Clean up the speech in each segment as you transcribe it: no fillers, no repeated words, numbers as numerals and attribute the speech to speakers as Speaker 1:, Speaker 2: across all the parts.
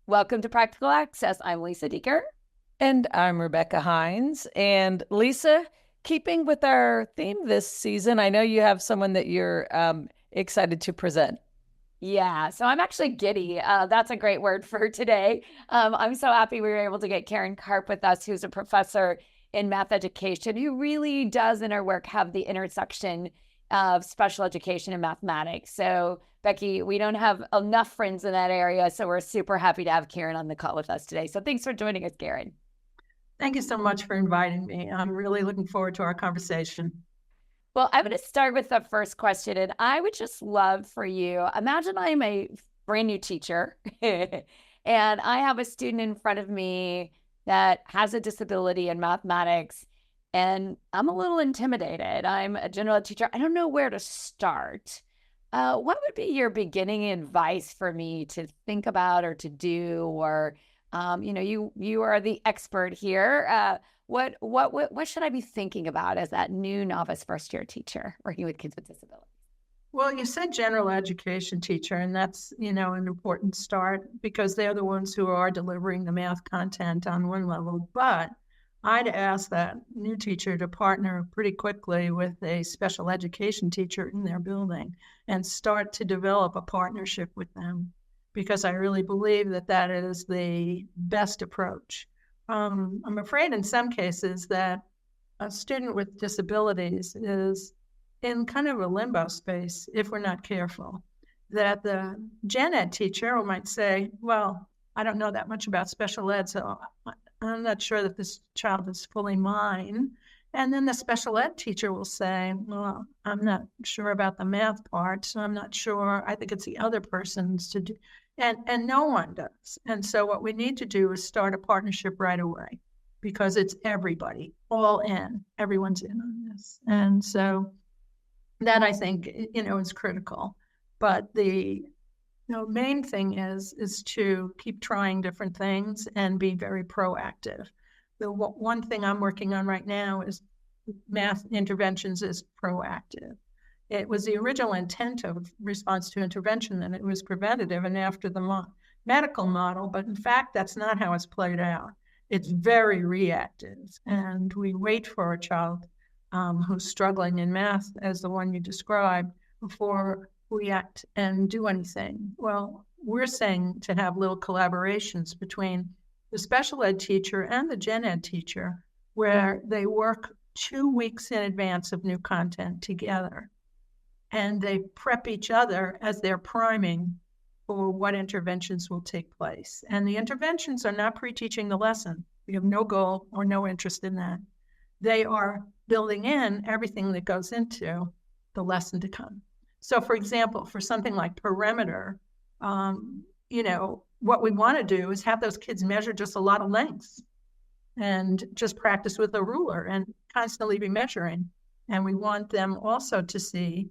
Speaker 1: Welcome to Practical Access. I'm Lisa Dieker.
Speaker 2: And I'm Rebecca Hines. And Lisa, keeping with our theme this season, I know you have someone that you're excited to present.
Speaker 1: Yeah, so I'm actually giddy. That's a great word for today. I'm so happy we were able to get Karen Karp with us, who's a professor in math education, who really does in her work have the intersection of special education and mathematics. So Becky, we don't have enough friends in that area, so we're super happy to have Karen on the call with us today. So thanks for joining us, Karen.
Speaker 3: Thank you so much for inviting me. I'm really looking forward to our conversation.
Speaker 1: Well, I'm going to start with the first question, and I would just love for you, imagine I'm a brand new teacher, and I have a student in front of me that has a disability in mathematics, and I'm a little intimidated. I'm a general ed teacher. I don't know where to start. What would be your beginning advice for me to think about or to do? Or, you are the expert here. What should I be thinking about as that new novice first year teacher working with kids with disabilities?
Speaker 3: Well, you said general education teacher, and that's, an important start because they're the ones who are delivering the math content on one level. But I'd ask that new teacher to partner pretty quickly with a special education teacher in their building and start to develop a partnership with them, because I really believe that that is the best approach. I'm afraid in some cases that a student with disabilities is in kind of a limbo space if we're not careful. That the gen ed teacher might say, well, I don't know that much about special ed, so I'm not sure that this child is fully mine. And then the special ed teacher will say, well, I'm not sure about the math part, so I'm not sure. I think it's the other person's to do. And no one does. And so what we need to do is start a partnership right away, because it's everybody, all in. Everyone's in on this. And so that, I think, is critical. But the main thing is to keep trying different things and be very proactive. The one thing I'm working on right now is math interventions is proactive. It was the original intent of response to intervention that it was preventative and after the medical model, but in fact, that's not how it's played out. It's very reactive, and we wait for a child who's struggling in math, as the one you described, before we act and do anything. Well, we're saying to have little collaborations between the special ed teacher and the gen ed teacher, where they work 2 weeks in advance of new content together. And they prep each other as they're priming for what interventions will take place. And the interventions are not pre-teaching the lesson. We have no goal or no interest in that. They are building in everything that goes into the lesson to come. So, for example, for something like perimeter, what we want to do is have those kids measure just a lot of lengths and just practice with a ruler and constantly be measuring. And we want them also to see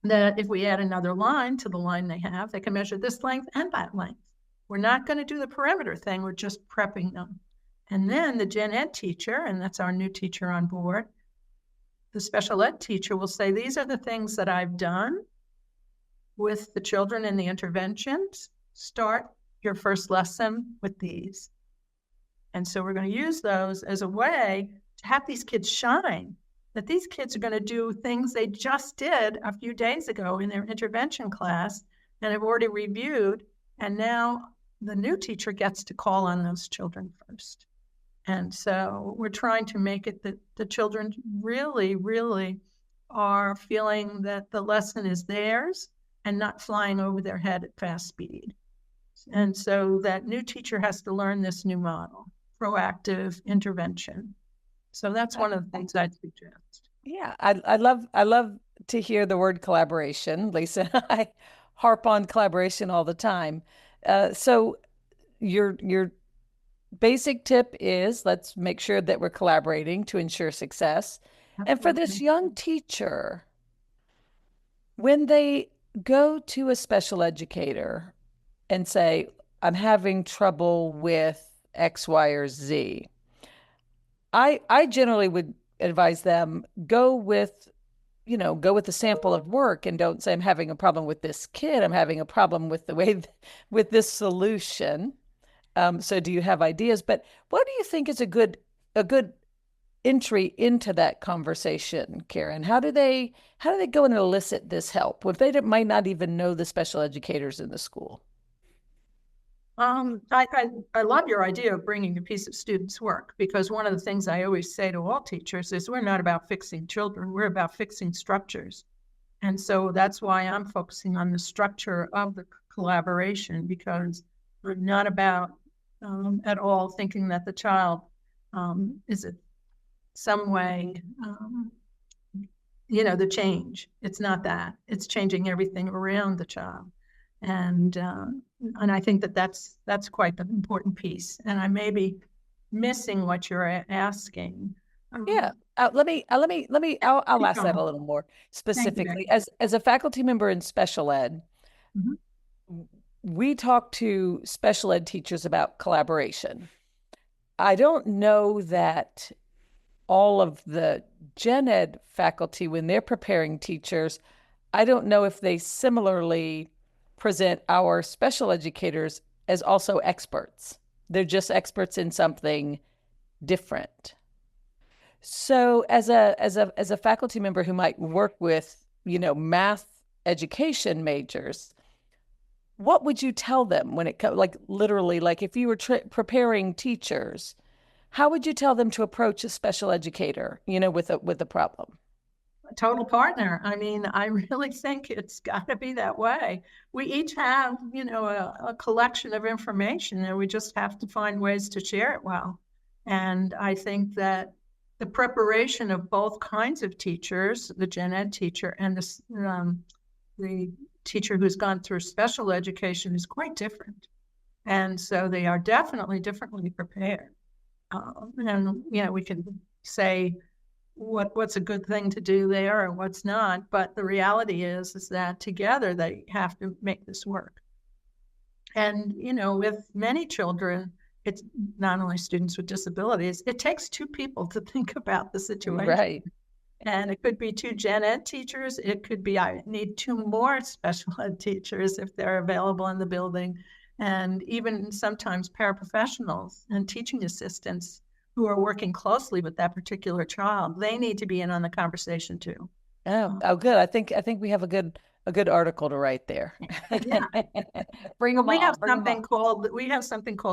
Speaker 3: that if we add another line to the line they have, they can measure this length and that length. We're not going to do the perimeter thing. We're just prepping them. And then the gen ed teacher, and that's our new teacher on board, the special ed teacher will say, these are the things that I've done with the children in the interventions. Start your first lesson with these. And so we're going to use those as a way to have these kids shine, that these kids are going to do things they just did a few days ago in their intervention class and have already reviewed. And now the new teacher gets to call on those children first. And so we're trying to make it that the children really, really are feeling that the lesson is theirs and not flying over their head at fast speed. And so that new teacher has to learn this new model, proactive intervention. So that's one of the things I'd suggest.
Speaker 2: Yeah, I love to hear the word collaboration, Lisa. I harp on collaboration all the time. So your basic tip is let's make sure that we're collaborating to ensure success. Absolutely. And for this young teacher, when they go to a special educator and say, I'm having trouble with X, Y, or Z, I generally would advise them, go with go with the sample of work and don't say, I'm having a problem with this kid. I'm having a problem with the way with this solution. So do you have ideas? But what do you think is a good entry into that conversation, Karen? How do they go and elicit this help if they might not even know the special educators in the school?
Speaker 3: I love your idea of bringing a piece of students' work, because one of the things I always say to all teachers is we're not about fixing children, we're about fixing structures. And so that's why I'm focusing on the structure of the collaboration, because we're not about at all thinking that the child is in some way, the change. It's not that. It's changing everything around the child. And I think that's quite an important piece. And I may be missing what you're asking.
Speaker 2: Yeah. I'll ask that a little more specifically. As a faculty member in special ed, we talk to special ed teachers about collaboration. I don't know that all of the gen ed faculty, when they're preparing teachers, I don't know if they similarly present our special educators as also experts. They're just experts in something different. So as a faculty member who might work with, math education majors, what would you tell them when it comes, like literally, like if you were preparing teachers, how would you tell them to approach a special educator, with a problem?
Speaker 3: Total partner. I mean, I really think it's got to be that way. We each have, a collection of information, and we just have to find ways to share it well. And I think that the preparation of both kinds of teachers, the gen ed teacher and the teacher who's gone through special education, is quite different. And so they are definitely differently prepared. And, we can say, what's a good thing to do there and what's not, but the reality is that together they have to make this work. And with many children, it's not only students with disabilities, it takes two people to think about the situation.
Speaker 2: Right.
Speaker 3: And it could be two gen ed teachers, it could be I need two more special ed teachers if they're available in the building, and even sometimes paraprofessionals and teaching assistants who are working closely with that particular child. They need to be in on the conversation too.
Speaker 2: Oh, good. I think we have a good article to write there.
Speaker 3: Yeah.
Speaker 1: We have something
Speaker 3: called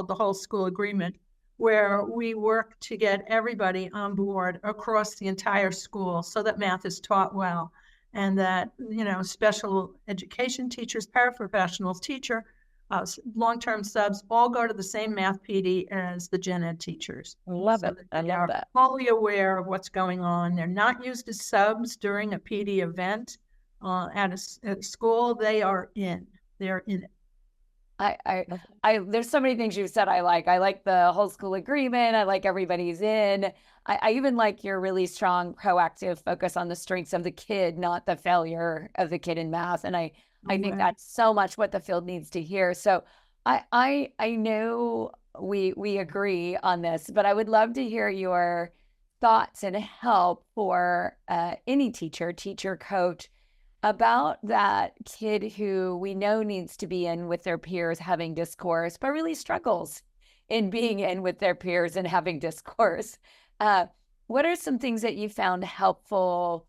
Speaker 3: the whole school agreement, where we work to get everybody on board across the entire school so that math is taught well, and that special education teachers, paraprofessionals, long-term subs all go to the same math PD as the gen ed teachers.
Speaker 2: I love it. I love that.
Speaker 3: Fully aware of what's going on. They're not used as subs during a PD event at a school. They are in. They're in it.
Speaker 1: I there's so many things you said I like. I like the whole school agreement. I like everybody's in. I even like your really strong proactive focus on the strengths of the kid, not the failure of the kid in math. And I think that's so much what the field needs to hear. So I know we agree on this, but I would love to hear your thoughts and help for any teacher, coach, about that kid who we know needs to be in with their peers having discourse, but really struggles in being in with their peers and having discourse. What are some things that you found helpful,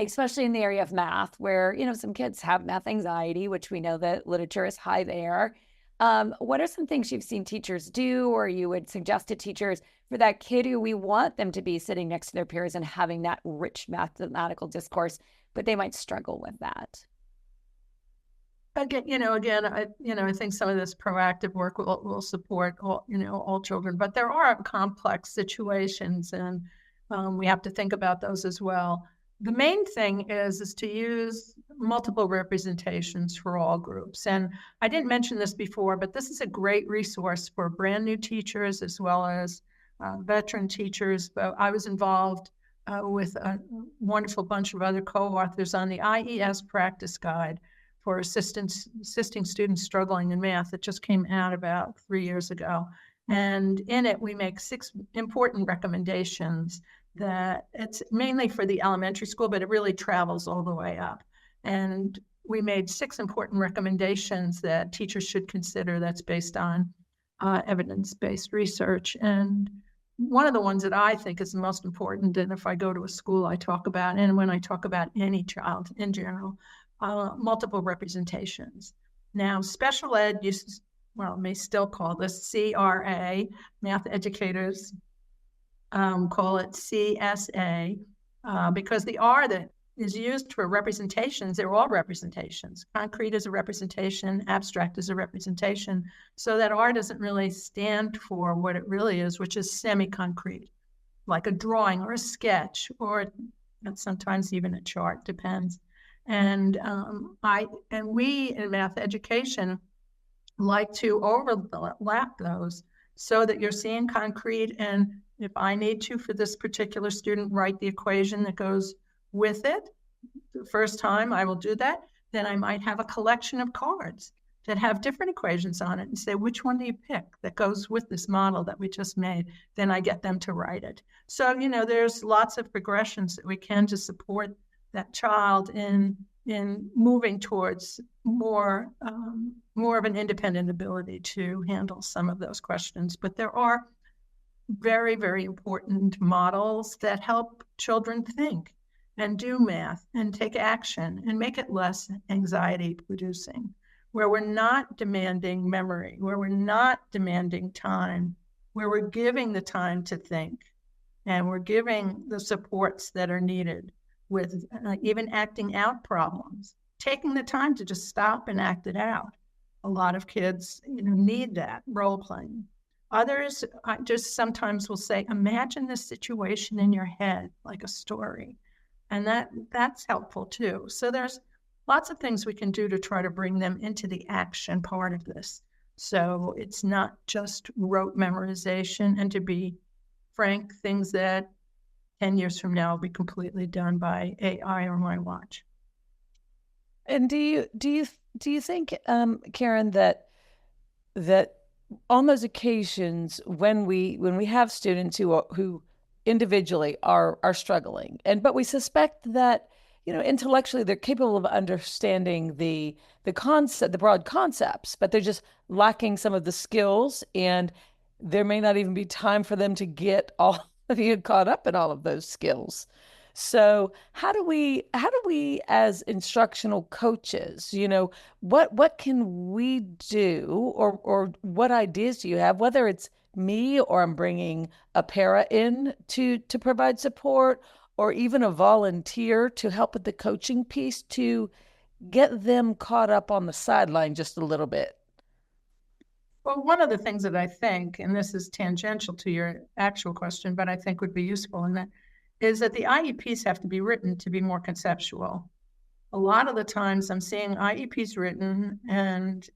Speaker 1: especially in the area of math, where, some kids have math anxiety, which we know that literature is high there. What are some things you've seen teachers do, or you would suggest to teachers for that kid who we want them to be sitting next to their peers and having that rich mathematical discourse, but they might struggle with that?
Speaker 3: Again, I think some of this proactive work will support all children, but there are complex situations, and we have to think about those as well. The main thing is to use multiple representations for all groups. And I didn't mention this before, but this is a great resource for brand new teachers as well as veteran teachers. But I was involved with a wonderful bunch of other co-authors on the IES practice guide for assisting students struggling in math. It just came out about 3 years ago. And in it, we make 6 important recommendations that it's mainly for the elementary school, but it really travels all the way up. And we made 6 important recommendations that teachers should consider that's based on evidence-based research. And one of the ones that I think is the most important, and if I go to a school, I talk about, and when I talk about any child in general, multiple representations. Now, special ed may still call this CRA, math educators call it CSA, because the R that is used for representations, they're all representations. Concrete is a representation, abstract is a representation. So that R doesn't really stand for what it really is, which is semi-concrete, like a drawing or a sketch, or sometimes even a chart, depends. And we in math education like to overlap those so that you're seeing concrete, and if I need to, for this particular student, write the equation that goes with it, the first time I will do that. Then I might have a collection of cards that have different equations on it and say, which one do you pick that goes with this model that we just made? Then I get them to write it. So, there's lots of progressions that we can to support that child in moving towards more of an independent ability to handle some of those questions. But there are very, very important models that help children think and do math and take action and make it less anxiety producing, where we're not demanding memory, where we're not demanding time, where we're giving the time to think, and we're giving the supports that are needed with even acting out problems, taking the time to just stop and act it out. A lot of kids need that role playing. Others just sometimes will say, imagine this situation in your head like a story. And that's helpful too. So there's lots of things we can do to try to bring them into the action part of this. So it's not just rote memorization, and to be frank, things that 10 years from now will be completely done by AI or my watch.
Speaker 2: And do you think, Karen, that on those occasions when we have students who individually are struggling, but we suspect that intellectually they're capable of understanding the broad concepts, but they're just lacking some of the skills, and there may not even be time for them to get all of you caught up in all of those skills. So how do we as instructional coaches, what can we do, or what ideas do you have, whether it's me or I'm bringing a para in to provide support, or even a volunteer to help with the coaching piece to get them caught up on the sideline just a little bit?
Speaker 3: Well, one of the things that I think, and this is tangential to your actual question, but I think would be useful in that, is that the IEPs have to be written to be more conceptual. A lot of the times I'm seeing IEPs written, and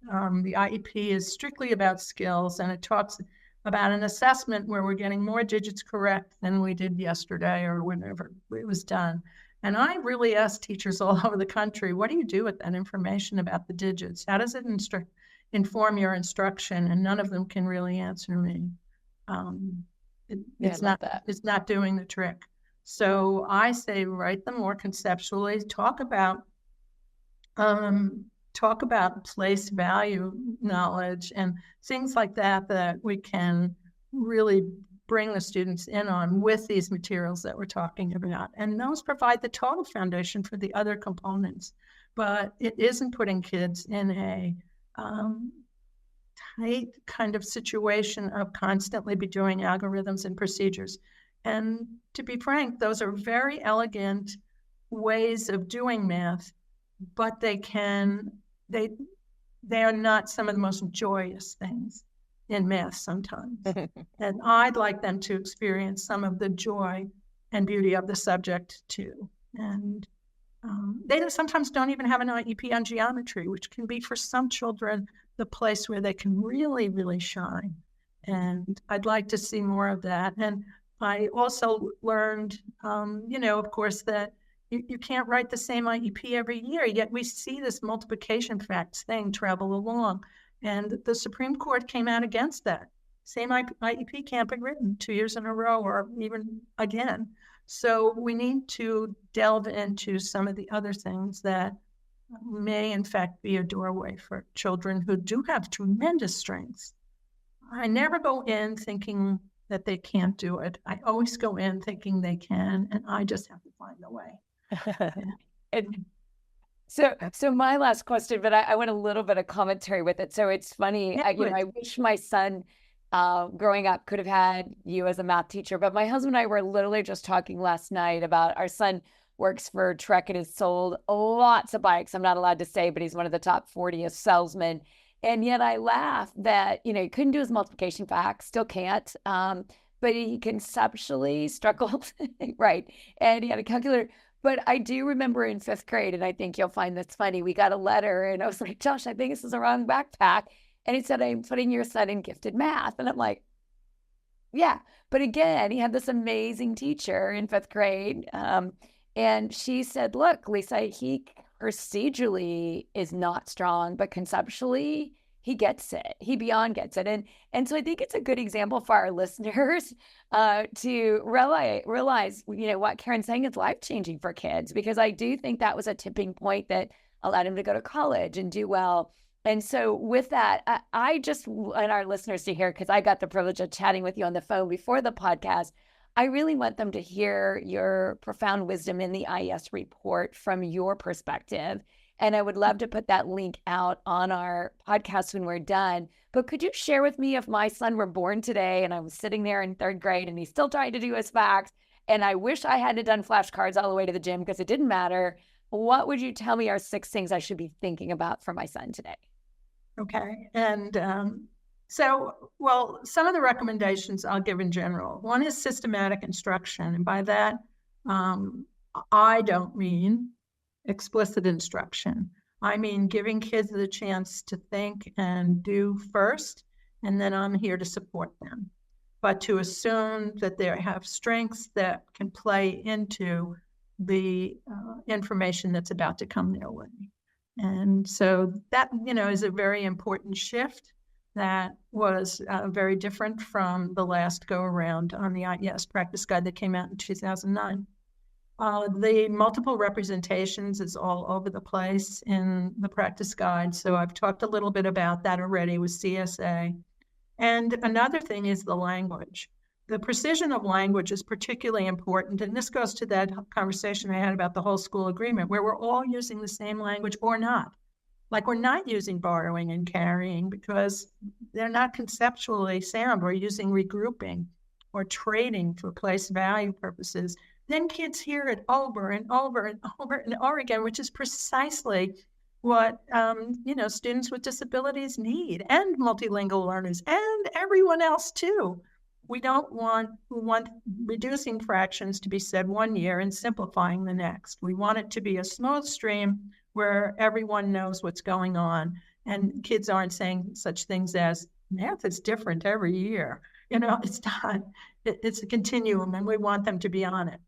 Speaker 3: the IEP is strictly about skills, and it talks about an assessment where we're getting more digits correct than we did yesterday or whenever it was done. And I really ask teachers all over the country, what do you do with that information about the digits? How does it inform your instruction? And none of them can really answer me. It's not doing the trick. So I say, write them more conceptually, talk about place value knowledge and things like that we can really bring the students in on with these materials that we're talking about. And those provide the total foundation for the other components. But it isn't putting kids in a tight kind of situation of constantly be doing algorithms and procedures. And to be frank, those are very elegant ways of doing math, but they are not some of the most joyous things in math sometimes. And I'd like them to experience some of the joy and beauty of the subject too. And they sometimes don't even have an IEP on geometry, which can be for some children the place where they can really, really shine. And I'd like to see more of that. And I also learned, of course, that you can't write the same IEP every year, yet we see this multiplication facts thing travel along. And the Supreme Court came out against that, same IEP can't be written 2 years in a row or even again. So we need to delve into some of the other things that may in fact be a doorway for children who do have tremendous strengths. I never go in thinking that they can't do it. I always go in thinking they can, and I just have to find a way.
Speaker 1: And so my last question, but I want a little bit of commentary with it. So it's funny, I wish my son growing up could have had you as a math teacher, but my husband and I were literally just talking last night about our son works for Trek and has sold lots of bikes. I'm not allowed to say, but he's one of the top 40 salesmen. And yet I laugh that, he couldn't do his multiplication facts, still can't, but he conceptually struggled, right? And he had a calculator. But I do remember in 5th grade, and I think you'll find this funny, we got a letter and I was like, Josh, I think this is a wrong backpack. And it said, I'm putting your son in gifted math. And I'm like, yeah. But again, he had this amazing teacher in 5th grade. And she said, look, Lisa, he procedurally is not strong, but conceptually, he gets it. He beyond gets it. And so I think it's a good example for our listeners to realize, what Karen's saying is life-changing for kids, because I do think that was a tipping point that allowed him to go to college and do well. And so with that, I just want our listeners to hear, because I got the privilege of chatting with you on the phone before the podcast, I really want them to hear your profound wisdom in the IES report from your perspective. And I would love to put that link out on our podcast when we're done. But could you share with me, if my son were born today and I was sitting there in 3rd grade and he's still trying to do his facts, and I wish I hadn't done flashcards all the way to the gym because it didn't matter, what would you tell me are 6 things I should be thinking about for my son today?
Speaker 3: Okay. And some of the recommendations I'll give in general. One is systematic instruction. And by that, I don't mean explicit instruction. I mean giving kids the chance to think and do first, and then I'm here to support them. But to assume that they have strengths that can play into the information that's about to come their way. And so that, is a very important shift that was very different from the last go around on the IES practice guide that came out in 2009. The multiple representations is all over the place in the practice guide. So I've talked a little bit about that already with CSA. And another thing is the language. The precision of language is particularly important. And this goes to that conversation I had about the whole school agreement, where we're all using the same language or not. Like, we're not using borrowing and carrying because they're not conceptually sound. We're using regrouping or trading for place value purposes. Then kids hear it over and over and over and over again, which is precisely what students with disabilities need, and multilingual learners, and everyone else too. We want reducing fractions to be said one year and simplifying the next. We want it to be a smooth stream where everyone knows what's going on, and kids aren't saying such things as math is different every year. It's not. It's a continuum, and we want them to be on it.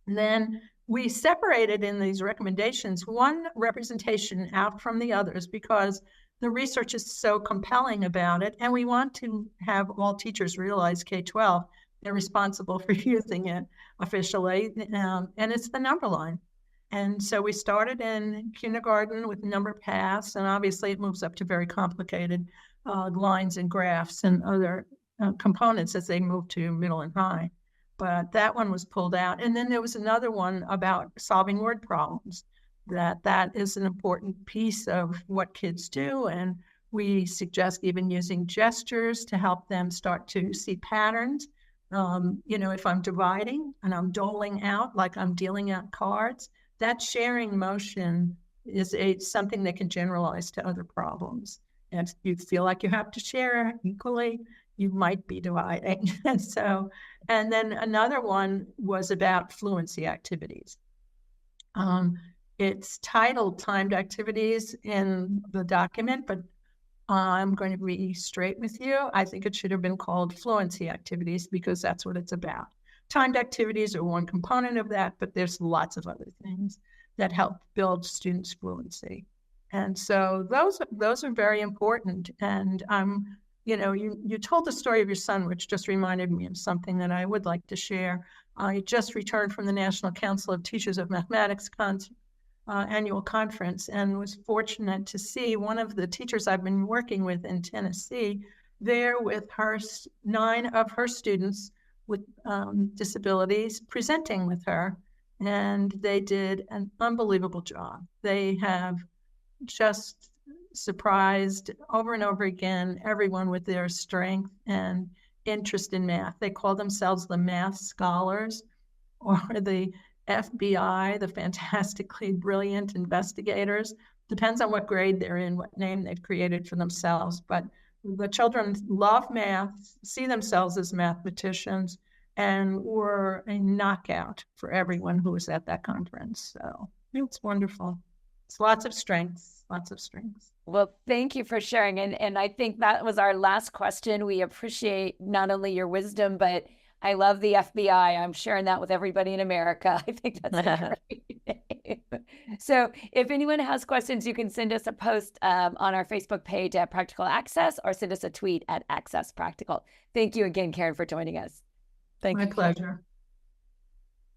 Speaker 3: And then we separated in these recommendations one representation out from the others because the research is so compelling about it. And we want to have all teachers realize K-12, they're responsible for using it officially. And it's the number line. And so we started in kindergarten with number paths, and obviously it moves up to very complicated lines and graphs and other components as they move to middle and high. But that one was pulled out. And then there was another one about solving word problems, that is an important piece of what kids do. And we suggest even using gestures to help them start to see patterns. If I'm dividing and I'm doling out, like I'm dealing out cards, that sharing motion is something that can generalize to other problems. And if you feel like you have to share equally, you might be dividing. And then another one was about fluency activities. It's titled timed activities in the document, but I'm going to be straight with you. I think it should have been called fluency activities because that's what it's about. Timed activities are one component of that, but there's lots of other things that help build students' fluency. And so those are very important. And I'm you told the story of your son, which just reminded me of something that I would like to share. I just returned from the National Council of Teachers of Mathematics annual conference and was fortunate to see one of the teachers I've been working with in Tennessee there with 9 of her students with disabilities presenting with her. And they did an unbelievable job. They have just surprised over and over again everyone with their strength and interest in math. They call themselves the math scholars, or the FBI, the fantastically brilliant investigators. Depends on what grade they're in, what name they've created for themselves. But the children love math, see themselves as mathematicians, and were a knockout for everyone who was at that conference. So it's wonderful. It's lots of strengths, lots of strengths.
Speaker 1: Well, thank you for sharing. And I think that was our last question. We appreciate not only your wisdom, but I love the FBI. I'm sharing that with everybody in America. I think that's a great name. So if anyone has questions, you can send us a post on our Facebook page at Practical Access, or send us a tweet at Access Practical. Thank you again, Karen, for joining us.
Speaker 3: My pleasure.